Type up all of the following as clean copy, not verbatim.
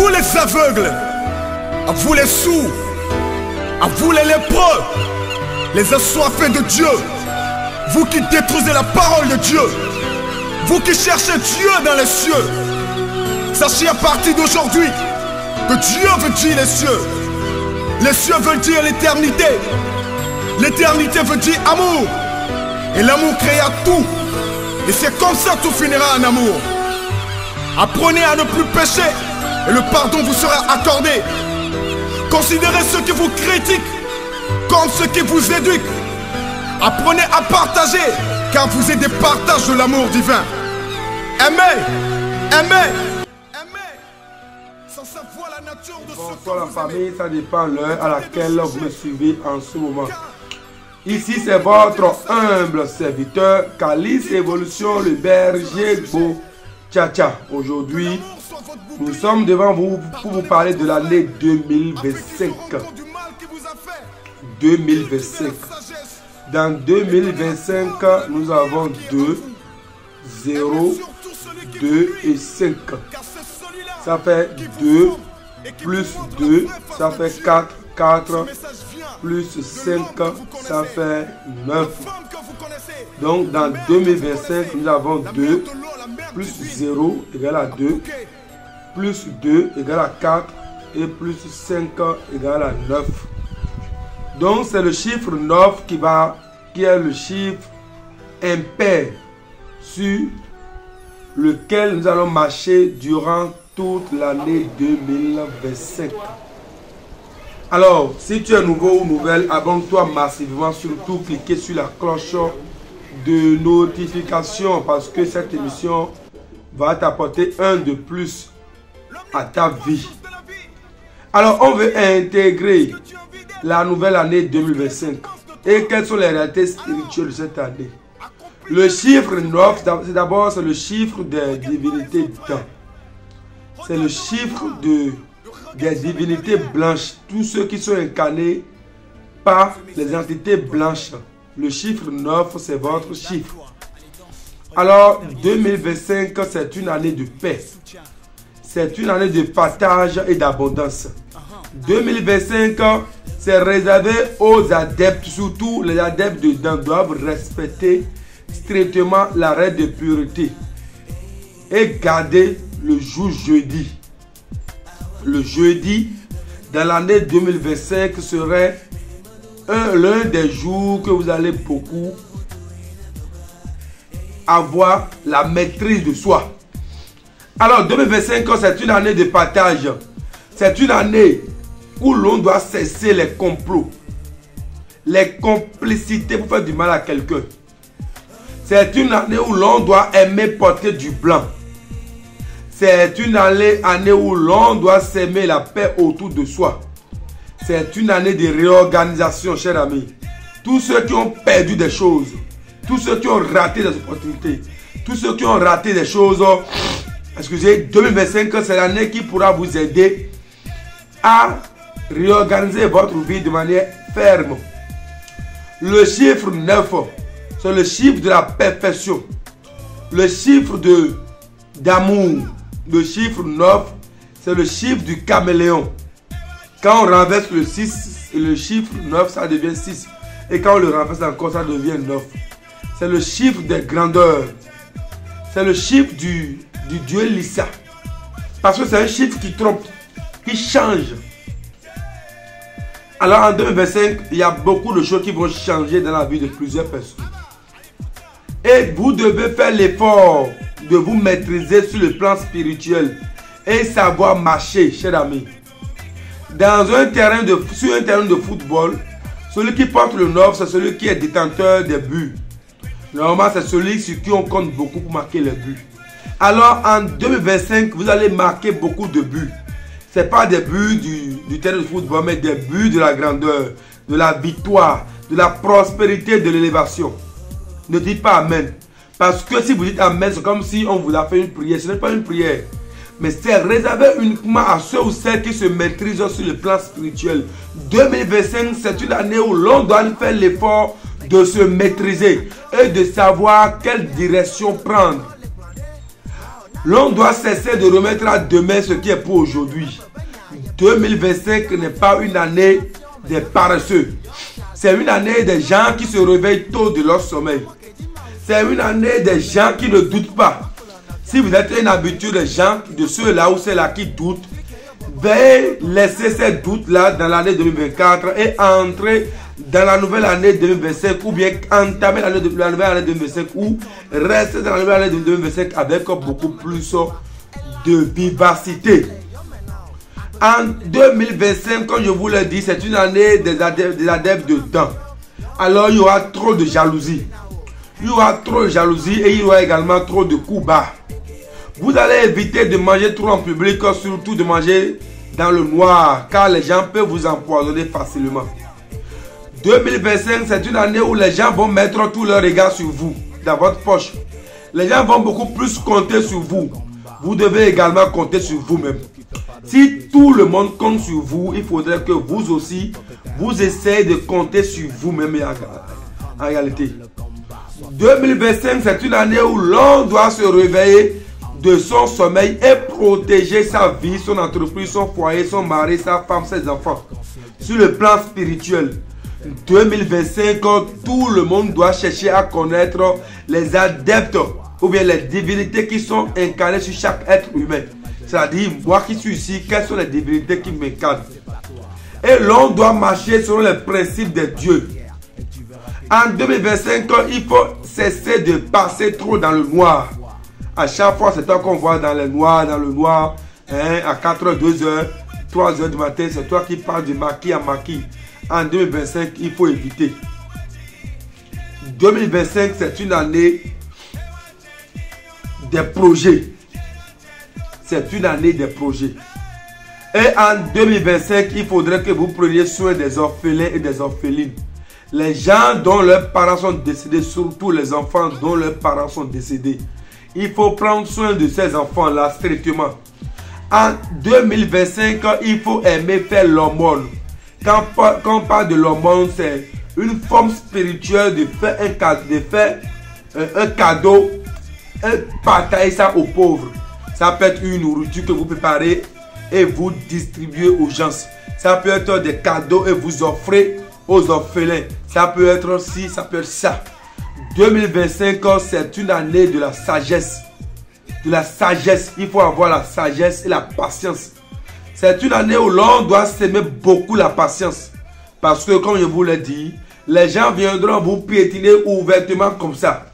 vous les aveugles, à vous les sourds, à vous les lépreux, les assoiffés de Dieu, vous qui détruisez la parole de Dieu, vous qui cherchez Dieu dans les cieux, sachez à partir d'aujourd'hui que Dieu veut dire les cieux. Les cieux veulent dire l'éternité. L'éternité veut dire amour. Et l'amour créa tout. Et c'est comme ça que tout finira en amour. Apprenez à ne plus pécher et le pardon vous sera accordé. Considérez ceux qui vous critiquent comme ceux qui vous éduquent. Apprenez à partager car vous êtes des partages de l'amour divin. Aimez, aimez, aimez. Sans savoir la nature de ce que Bonsoir la famille, ça dépend l'heure à laquelle vous me suivez en ce moment. Ici c'est votre humble serviteur Calice Evolution, le berger Beau Tcha. Aujourd'hui, nous sommes devant vous pour vous parler de l'année 2025. 2025. Dans 2025, nous avons 2, 0, 2 et 5. Ça fait 2 plus 2, ça fait 4. 4 plus 5, ça fait 9. Donc dans 2025, nous avons 2 plus 0 égale à 2, plus 2 égale à 4 et plus 5 égale à 9. Donc c'est le chiffre 9 qui est le chiffre impair sur lequel nous allons marcher durant toute l'année 2025. Alors, si tu es nouveau ou nouvelle, abonne-toi massivement, surtout cliquez sur la cloche de notification parce que cette émission va t'apporter un de plus à ta vie. Alors, on veut intégrer la nouvelle année 2025. Et quelles sont les réalités spirituelles de cette année? Le chiffre 9, c'est d'abord le chiffre des divinités du temps. C'est le chiffre des divinités blanches, tous ceux qui sont incarnés par les entités blanches. Le chiffre 9, c'est votre chiffre. Alors, 2025, c'est une année de paix. C'est une année de partage et d'abondance. 2025, c'est réservé aux adeptes, surtout les adeptes dedans doivent respecter strictement la règle de pureté et garder le jour jeudi. Le jeudi dans l'année 2025 serait l'un des jours que vous allez beaucoup avoir la maîtrise de soi. Alors 2025 c'est une année de partage. C'est une année où l'on doit cesser les complots, les complicités pour faire du mal à quelqu'un. C'est une année où l'on doit aimer porter du blanc. C'est une année où l'on doit s'aimer la paix autour de soi. C'est une année de réorganisation, chers amis. Tous ceux qui ont perdu des choses, tous ceux qui ont raté des opportunités, tous ceux qui ont raté des choses, excusez, 2025, c'est l'année qui pourra vous aider à réorganiser votre vie de manière ferme. Le chiffre 9, c'est le chiffre de la perfection. Le chiffre d'amour. Le chiffre 9, c'est le chiffre du caméléon. Quand on renverse le 6, le chiffre 9, ça devient 6. Et quand on le renverse encore, ça devient 9. C'est le chiffre des grandeurs. C'est le chiffre du dieu Lissa. Parce que c'est un chiffre qui trompe, qui change. Alors en 2025, il y a beaucoup de choses qui vont changer dans la vie de plusieurs personnes. Et vous devez faire l'effort de vous maîtriser sur le plan spirituel et savoir marcher, chers amis. Sur un terrain de football, celui qui porte le 9, c'est celui qui est détenteur des buts. Normalement, c'est celui sur qui on compte beaucoup pour marquer les buts. Alors, en 2025, vous allez marquer beaucoup de buts. Ce n'est pas des buts du terrain de football, mais des buts de la grandeur, de la victoire, de la prospérité, de l'élévation. Ne dites pas Amen. Parce que si vous dites Amen, c'est comme si on vous a fait une prière. Ce n'est pas une prière. Mais c'est réservé uniquement à ceux ou celles qui se maîtrisent sur le plan spirituel. 2025, c'est une année où l'on doit faire l'effort de se maîtriser et de savoir quelle direction prendre. L'on doit cesser de remettre à demain ce qui est pour aujourd'hui. 2025 n'est pas une année des paresseux. C'est une année des gens qui se réveillent tôt de leur sommeil. C'est une année des gens qui ne doutent pas. Si vous êtes un habitué des gens, de ceux-là ou ceux-là qui doutent, veuillez laisser ces doutes-là dans l'année 2024 et entrer dans la nouvelle année 2025 ou bien entamer la nouvelle année 2025 ou rester dans la nouvelle année 2025 avec beaucoup plus de vivacité. En 2025, comme je vous l'ai dit, c'est une année des adeptes dedans. Alors il y aura trop de jalousie. Il y aura trop de jalousie et il y aura également trop de coups bas. Vous allez éviter de manger trop en public, surtout de manger dans le noir, car les gens peuvent vous empoisonner facilement. 2025, c'est une année où les gens vont mettre tout leur regard sur vous, dans votre poche. Les gens vont beaucoup plus compter sur vous. Vous devez également compter sur vous-même. Si tout le monde compte sur vous, il faudrait que vous aussi, vous essayez de compter sur vous-même en réalité. 2025, c'est une année où l'on doit se réveiller de son sommeil et protéger sa vie, son entreprise, son foyer, son mari, sa femme, ses enfants. Sur le plan spirituel, 2025, tout le monde doit chercher à connaître les adeptes ou bien les divinités qui sont incarnées sur chaque être humain. C'est-à-dire, moi qui suis ici, quelles sont les divinités qui m'incarnent? Et l'on doit marcher selon les principes de Dieu. En 2025, il faut cesser de passer trop dans le noir. À chaque fois, c'est toi qu'on voit dans le noir, hein, à 4h, 2h, 3h du matin, c'est toi qui parles de maquis à maquis. En 2025, il faut éviter. 2025, c'est une année des projets. C'est une année des projets. Et en 2025, il faudrait que vous preniez soin des orphelins et des orphelines. Les gens dont leurs parents sont décédés, surtout les enfants dont leurs parents sont décédés. Il faut prendre soin de ces enfants-là strictement. En 2025, il faut aimer faire l'aumône. Quand on parle de l'aumône, c'est une forme spirituelle de faire un cadeau, partager ça aux pauvres. Ça peut être une nourriture que vous préparez et vous distribuez aux gens. Ça peut être des cadeaux et vous offrez aux orphelins. Ça peut être ci, ça peut être ça. 2025, c'est une année de la sagesse. De la sagesse. Il faut avoir la sagesse et la patience. C'est une année où l'on doit s'aimer beaucoup la patience. Parce que, comme je vous l'ai dit, les gens viendront vous piétiner ouvertement comme ça.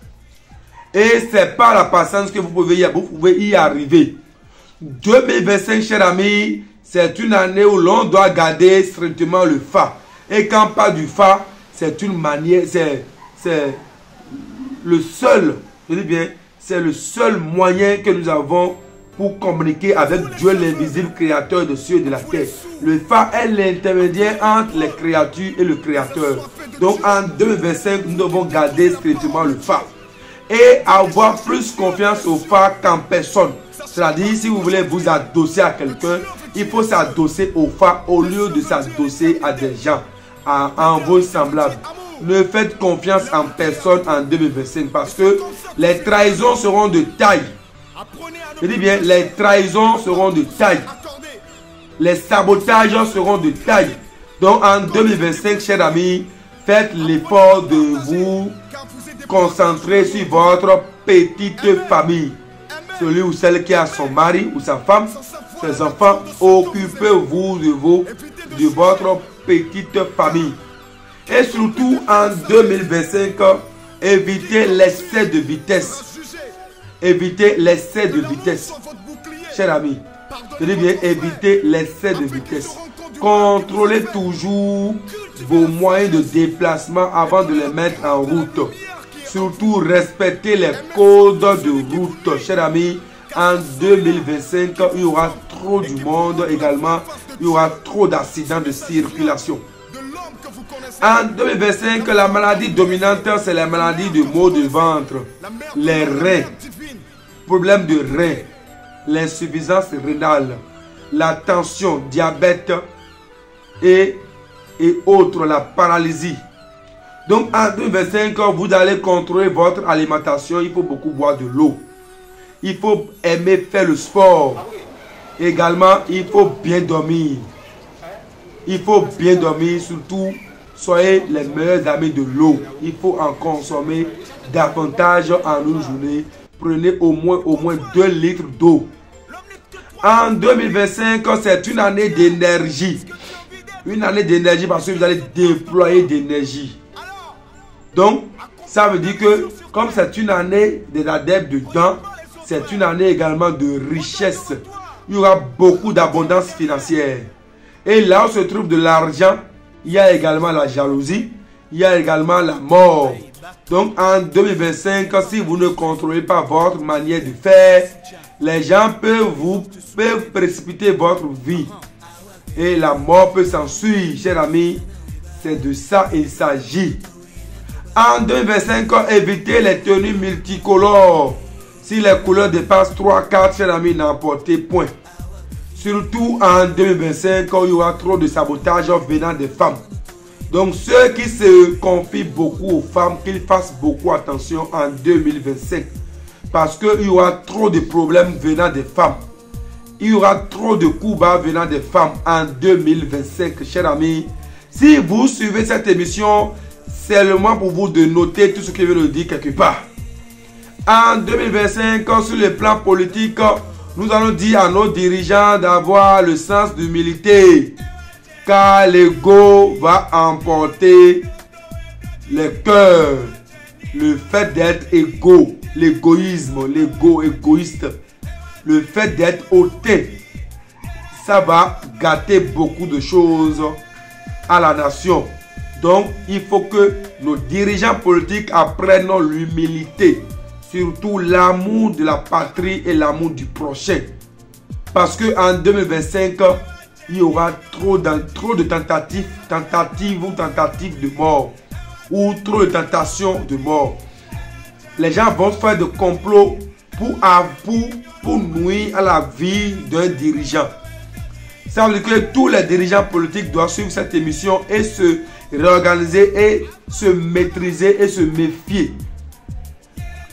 Et c'est par la patience que vous pouvez y arriver. 2025, chers amis, c'est une année où l'on doit garder strictement le fa. Et quand on parle du fa, c'est une manière, c'est le seul, je dis bien, c'est le seul moyen que nous avons pour communiquer avec Dieu l'invisible créateur de cieux et de la terre. Le fa est l'intermédiaire entre les créatures et le créateur. Donc en 2025, nous devons garder strictement le fa. Et avoir plus confiance au fa qu'en personne. C'est-à-dire, si vous voulez vous adosser à quelqu'un, il faut s'adosser au fa au lieu de s'adosser à des gens, en vos semblables. Ne faites confiance en personne en 2025 parce que les trahisons seront de taille. Je dis bien, les trahisons seront de taille. Les sabotages seront de taille. Donc en 2025, chers amis, faites l'effort de vous concentrer sur votre petite famille. Celui ou celle qui a son mari ou sa femme, ses enfants, occupez-vous de votre petite famille. Et surtout en 2025, évitez l'excès de vitesse. Évitez l'excès de vitesse. Chers amis, je dis bien évitez l'excès de vitesse. Contrôlez toujours vos moyens de déplacement avant de les mettre en route. Surtout respectez les codes de route. Chers amis, en 2025, il y aura trop du monde également. Il y aura trop d'accidents de circulation. En 2025, la maladie dominante, c'est la maladie de maux de ventre, les reins, problème de reins, l'insuffisance rénale, la tension, diabète et autres, la paralysie. Donc en 2025, vous allez contrôler votre alimentation, il faut beaucoup boire de l'eau. il faut aimer faire le sport. Également, il faut bien dormir. Il faut bien dormir, surtout, soyez les meilleurs amis de l'eau. Il faut en consommer davantage en une journée. Prenez au moins 2 litres d'eau. En 2025, c'est une année d'énergie. Une année d'énergie parce que vous allez déployer d'énergie. Donc, ça veut dire que comme c'est une année des adeptes dedans, c'est une année également de richesse. Il y aura beaucoup d'abondance financière. Et là où se trouve de l'argent, il y a également la jalousie, il y a également la mort. Donc en 2025, si vous ne contrôlez pas votre manière de faire, les gens peuvent précipiter votre vie. Et la mort peut s'ensuivre, chers amis. C'est de ça il s'agit. En 2025, évitez les tenues multicolores. Si les couleurs dépassent 3-4, chers amis, n'emportez point. Surtout en 2025, quand il y aura trop de sabotage venant des femmes. Donc ceux qui se confient beaucoup aux femmes, qu'ils fassent beaucoup attention en 2025. Parce qu'il y aura trop de problèmes venant des femmes. Il y aura trop de coups bas venant des femmes en 2025, chers amis. Si vous suivez cette émission, c'est le moment pour vous de noter tout ce que je viens de dire quelque part. En 2025, sur le plan politique, nous allons dire à nos dirigeants d'avoir le sens d'humilité. Car l'ego va emporter les cœurs. Le fait d'être égaux, l'égoïsme, l'ego égoïste. Le fait d'être hautain, ça va gâter beaucoup de choses à la nation. Donc, il faut que nos dirigeants politiques apprennent l'humilité. Surtout l'amour de la patrie et l'amour du prochain. Parce qu'en 2025, il y aura trop de tentatives de mort. Ou trop de tentations de mort. Les gens vont faire des complots pour nuire à la vie d'un dirigeant. Ça veut dire que tous les dirigeants politiques doivent suivre cette émission et se réorganiser et se maîtriser et se méfier.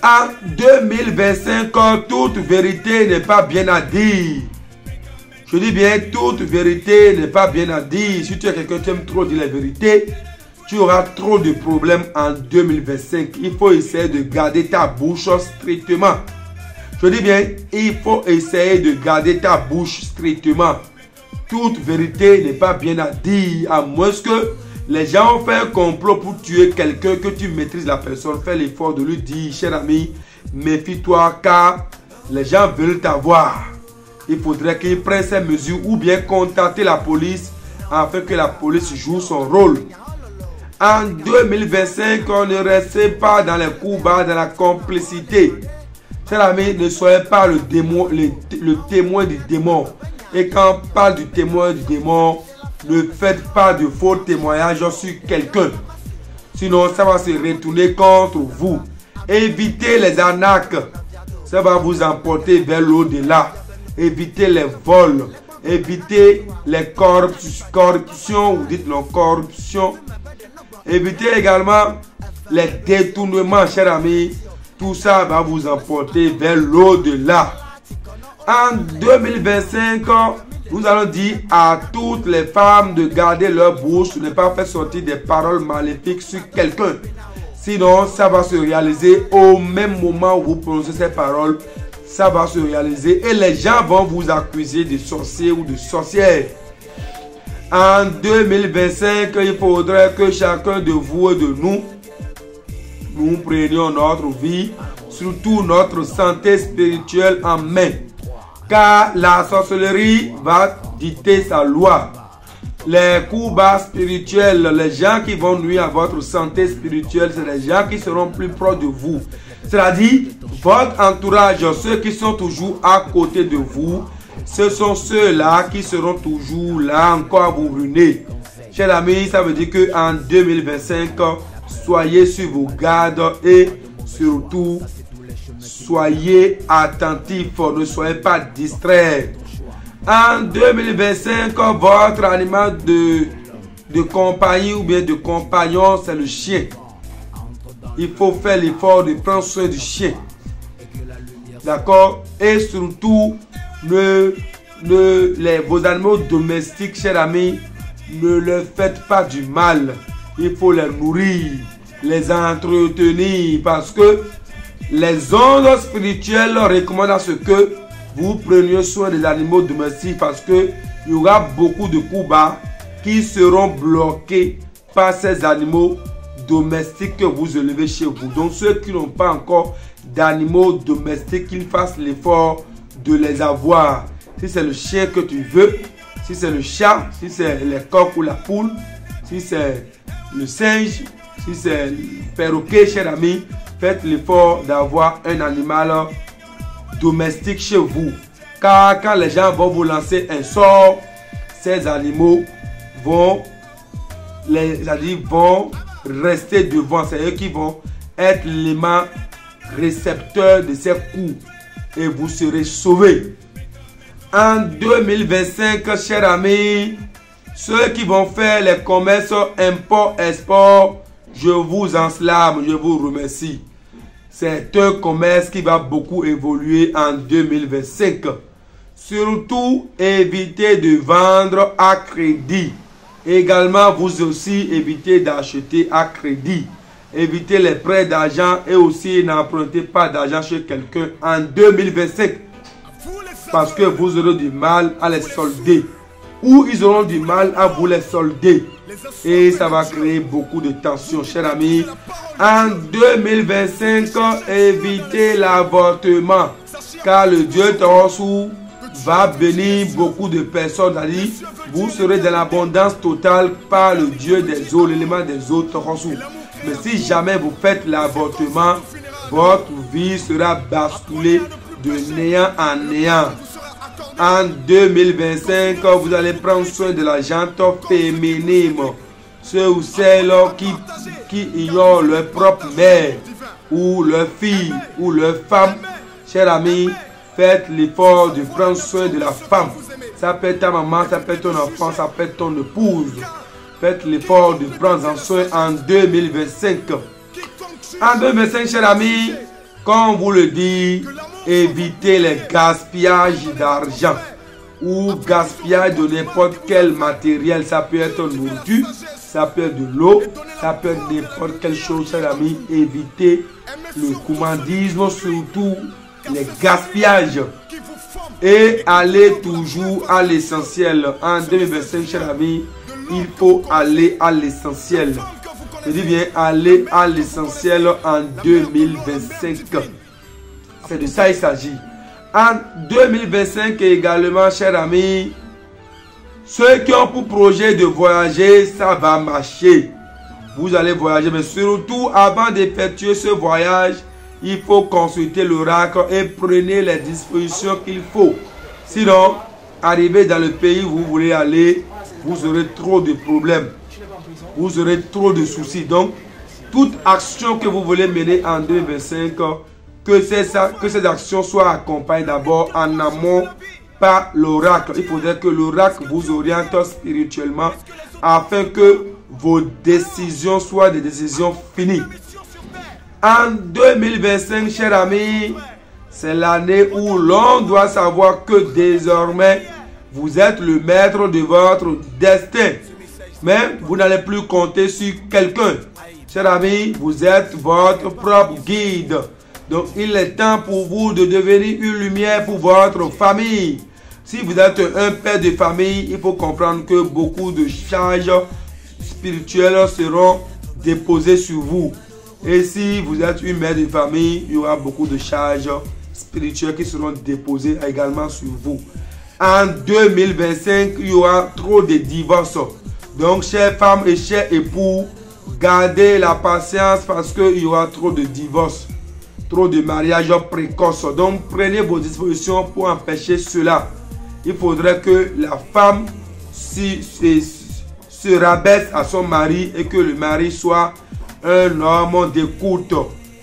En 2025, toute vérité n'est pas bien à dire. Je dis bien, toute vérité n'est pas bien à dire. Si tu es quelqu'un qui aime trop dire la vérité, tu auras trop de problèmes en 2025. Il faut essayer de garder ta bouche strictement. Je dis bien, il faut essayer de garder ta bouche strictement. Toute vérité n'est pas bien à dire, à moins que les gens ont fait un complot pour tuer quelqu'un, que tu maîtrises la personne. Fais l'effort de lui dire, cher ami, méfie-toi car les gens veulent t'avoir. Il faudrait qu'ils prennent ces mesures ou bien contacter la police afin que la police joue son rôle. En 2025, on ne reste pas dans les coups bas, dans la complicité. Cher ami, ne soyez pas le témoin du démon. Et quand on parle du témoin du démon, ne faites pas de faux témoignages sur quelqu'un. Sinon, ça va se retourner contre vous. Évitez les arnaques. Ça va vous emporter vers l'au-delà. Évitez les vols. Évitez les corruptions. Vous dites non, corruption. Évitez également les détournements, chers amis. Tout ça va vous emporter vers l'au-delà. En 2025, nous allons dire à toutes les femmes de garder leur bouche, de ne pas faire sortir des paroles maléfiques sur quelqu'un. Sinon, ça va se réaliser au même moment où vous prononcez ces paroles. Ça va se réaliser et les gens vont vous accuser de sorcier ou de sorcière. En 2025, il faudrait que chacun de vous et de nous prenions notre vie, surtout notre santé spirituelle en main. Car la sorcellerie va dicter sa loi. Les coups bas spirituels, les gens qui vont nuire à votre santé spirituelle, c'est les gens qui seront plus proches de vous. C'est-à-dire, votre entourage, ceux qui sont toujours à côté de vous, ce sont ceux-là qui seront toujours là encore à vous ruiner. Chers amis, ça veut dire qu'en 2025, soyez sur vos gardes et surtout, soyez attentifs, ne soyez pas distraits. En 2025, votre animal de compagnie ou bien de compagnon, c'est le chien. Il faut faire l'effort de prendre soin du chien. D'accord? Et surtout, vos animaux domestiques, chers amis, ne leur faites pas du mal. Il faut les nourrir, les entretenir, parce que les ondes spirituelles recommandent à ce que vous preniez soin des animaux domestiques, parce que il y aura beaucoup de coups bas qui seront bloqués par ces animaux domestiques que vous élevez chez vous. Donc ceux qui n'ont pas encore d'animaux domestiques, qu'ils fassent l'effort de les avoir. Si c'est le chien que tu veux, si c'est le chat, si c'est les coqs ou la poule, si c'est le singe, si c'est le perroquet, cher ami, faites l'effort d'avoir un animal domestique chez vous. Car quand les gens vont vous lancer un sort, ces animaux vont rester devant. C'est eux qui vont être l'élément récepteur de ces coups et vous serez sauvés. En 2025, chers amis, ceux qui vont faire les commerces import-export, je vous enflamme, je vous remercie. C'est un commerce qui va beaucoup évoluer en 2025. Surtout, évitez de vendre à crédit. Également, vous aussi, évitez d'acheter à crédit. Évitez les prêts d'argent et aussi n'empruntez pas d'argent chez quelqu'un en 2025. Parce que vous aurez du mal à les solder. Ou ils auront du mal à vous les solder. Et ça va créer beaucoup de tensions, chers amis. En 2025, évitez l'avortement. Car le Dieu Torosu va bénir beaucoup de personnes. Vous serez dans l'abondance totale par le Dieu des eaux, l'élément des eaux Torosu. Mais si jamais vous faites l'avortement, votre vie sera basculée de néant en néant. En 2025, vous allez prendre soin de la gente féminine. Ceux ou celles qui ignorent leur propre mère, ou leur fille, ou leur femme. Chers amis, faites l'effort de prendre soin de la femme. Ça peut être ta maman, ça peut être ton enfant, ça peut être ton épouse. Faites l'effort de prendre en soin en 2025. En 2025, chers amis, comme on vous le dit, évitez les gaspillages d'argent ou gaspillage de n'importe quel matériel. Ça peut être nourriture, ça peut être de l'eau, ça peut être n'importe quelle chose, chers amis. Évitez le commandisme, surtout les gaspillages. Et allez toujours à l'essentiel. En 2025, chers amis, il faut aller à l'essentiel. Je dis bien aller à l'essentiel en 2025. C'est de ça il s'agit. En 2025 également, chers amis, ceux qui ont pour projet de voyager, ça va marcher. Vous allez voyager, mais surtout avant d'effectuer ce voyage, il faut consulter l'oracle et prenez les dispositions qu'il faut. Sinon, arrivé dans le pays où vous voulez aller, vous aurez trop de problèmes. Vous aurez trop de soucis. Donc, toute action que vous voulez mener en 2025, que ces actions soient accompagnées d'abord en amont par l'oracle. Il faudrait que l'oracle vous oriente spirituellement afin que vos décisions soient des décisions finies. En 2025, chers amis, c'est l'année où l'on doit savoir que désormais, vous êtes le maître de votre destin. Mais vous n'allez plus compter sur quelqu'un. Chers amis, vous êtes votre propre guide. Donc, il est temps pour vous de devenir une lumière pour votre famille. Si vous êtes un père de famille, il faut comprendre que beaucoup de charges spirituelles seront déposées sur vous. Et si vous êtes une mère de famille, il y aura beaucoup de charges spirituelles qui seront déposées également sur vous. En 2025, il y aura trop de divorces. Donc, chères femmes et chers époux, gardez la patience parce qu'il y aura trop de divorces, trop de mariages précoces. Donc, prenez vos dispositions pour empêcher cela. Il faudrait que la femme se rabaisse à son mari et que le mari soit un homme d'écoute.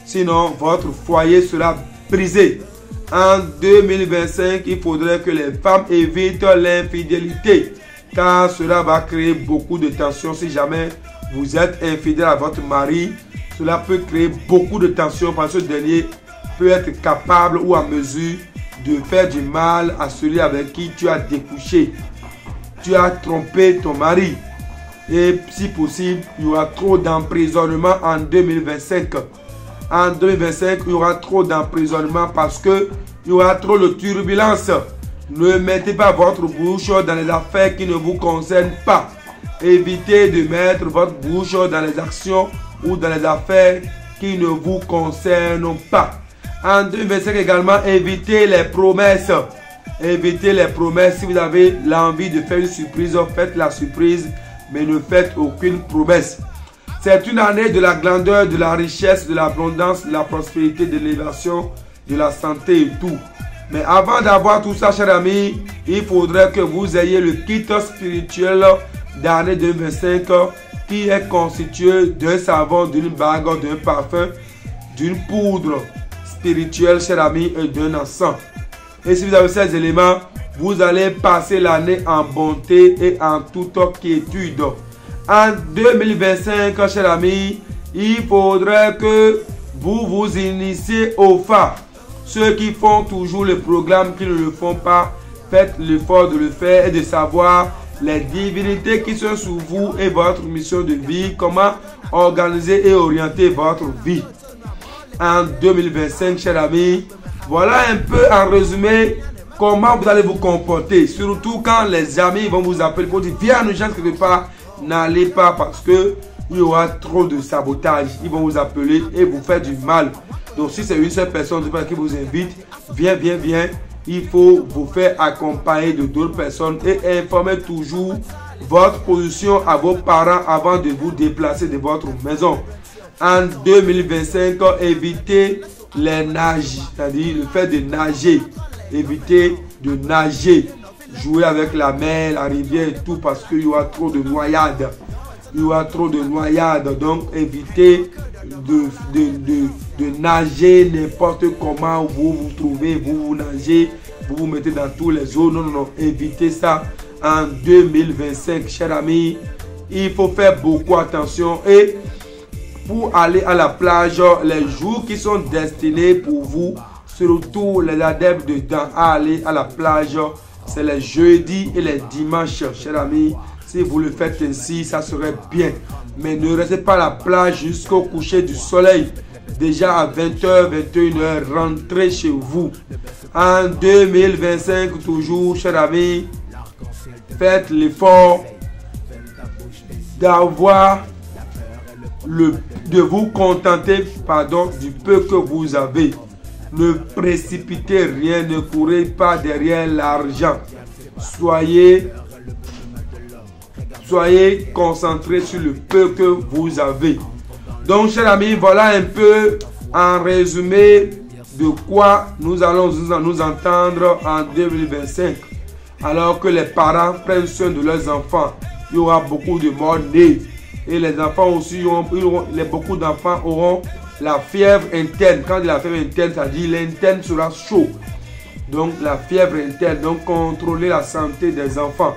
Sinon, votre foyer sera brisé. En 2025, il faudrait que les femmes évitent l'infidélité, car cela va créer beaucoup de tensions. Si jamais vous êtes infidèle à votre mari, cela peut créer beaucoup de tensions parce que ce dernier peut être capable ou en mesure de faire du mal à celui avec qui tu as découché. Tu as trompé ton mari. Et si possible, il y aura trop d'emprisonnement en 2025. En 2025, il y aura trop d'emprisonnement parce que il y aura trop de turbulences. Ne mettez pas votre bouche dans les affaires qui ne vous concernent pas. Évitez de mettre votre bouche dans les actions ou dans les affaires qui ne vous concernent pas. En 2025 également, évitez les promesses. Évitez les promesses. Si vous avez l'envie de faire une surprise, faites la surprise, mais ne faites aucune promesse. C'est une année de la grandeur, de la richesse, de l'abondance, de la prospérité, de l'élévation, de la santé et tout. Mais avant d'avoir tout ça, chers amis, il faudrait que vous ayez le kit spirituel d'année 2025 qui est constitué d'un savon, d'une bague, d'un parfum, d'une poudre spirituelle, chers amis, et d'un encens. Et si vous avez ces éléments, vous allez passer l'année en bonté et en toute quiétude. En 2025, chers amis, il faudrait que vous vous initiez au phare. Ceux qui font toujours le programme, qui ne le font pas, faites l'effort de le faire et de savoir les divinités qui sont sous vous et votre mission de vie, comment organiser et orienter votre vie. En 2025, chers amis, voilà un peu en résumé comment vous allez vous comporter. Surtout quand les amis vont vous appeler pour dire viens nous joindre quelque part, n'allez pas parce que il y aura trop de sabotage. Ils vont vous appeler et vous faire du mal. Donc si c'est une seule personne qui vous invite, viens. Il faut vous faire accompagner de d'autres personnes et informer toujours votre position à vos parents avant de vous déplacer de votre maison. En 2025, évitez les nages, c'est-à-dire le fait de nager. Évitez de nager, jouer avec la mer, la rivière et tout parce qu'il y aura trop de noyades. Il y aura trop de noyades, donc évitez de nager n'importe comment vous vous trouvez, vous nagez, vous vous mettez dans tous les eaux. Non, évitez ça en 2025, chers amis. Il faut faire beaucoup attention et pour aller à la plage, les jours qui sont destinés pour vous, surtout les adeptes dedans à aller à la plage, c'est les jeudis et les dimanches, chers amis. Si vous le faites ainsi, ça serait bien. Mais ne restez pas à la plage jusqu'au coucher du soleil. Déjà à 20h, 21h, rentrez chez vous. En 2025, toujours, chers amis, faites l'effort d'avoir de vous contenter du peu que vous avez. Ne précipitez rien, ne courez pas derrière l'argent. Soyez concentrés sur le peu que vous avez. Donc, chers amis, voilà un peu en résumé de quoi nous allons nous entendre en 2025. Alors que les parents prennent soin de leurs enfants, il y aura beaucoup de morts nés. Et les enfants aussi, beaucoup d'enfants auront la fièvre interne. Quand il y a la fièvre interne, ça dit l'interne sera chaud. Donc, la fièvre interne, donc contrôler la santé des enfants.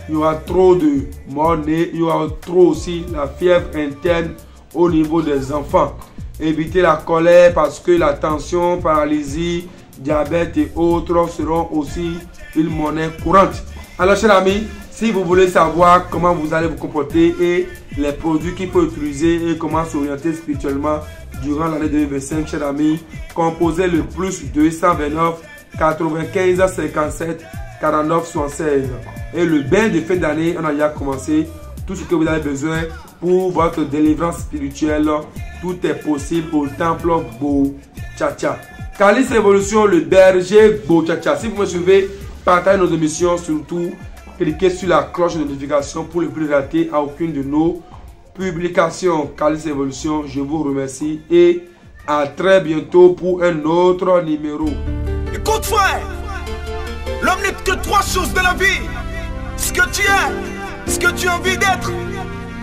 Il y aura trop de morts-nés, il y aura trop aussi la fièvre interne au niveau des enfants. Évitez la colère parce que la tension, paralysie, diabète et autres seront aussi une monnaie courante. Alors, chers amis, si vous voulez savoir comment vous allez vous comporter et les produits qu'il faut utiliser et comment s'orienter spirituellement durant l'année 2025, chers amis, composez le plus 229 95 57 49 76. Et le bain de fin d'année, on a déjà commencé. Tout ce que vous avez besoin pour votre délivrance spirituelle, tout est possible au temple Bochacha. Calice Évolution, le berger Bochacha. Si vous me suivez, partagez nos émissions, surtout cliquez sur la cloche de notification pour ne plus rater à aucune de nos publications. Calice Évolution, je vous remercie et à très bientôt pour un autre numéro. Écoute frère, l'homme n'est que trois choses de la vie: ce que tu es, ce que tu as envie d'être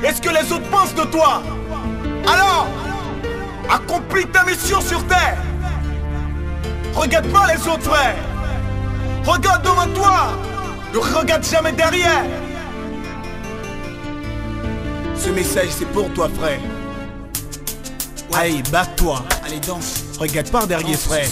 et ce que les autres pensent de toi. Alors, accomplis ta mission sur terre. Regarde pas les autres frères. Regarde devant toi. Ne regarde jamais derrière. Ce message c'est pour toi frère. Allez, batte-toi. Allez, danse. Regarde par derrière, frère.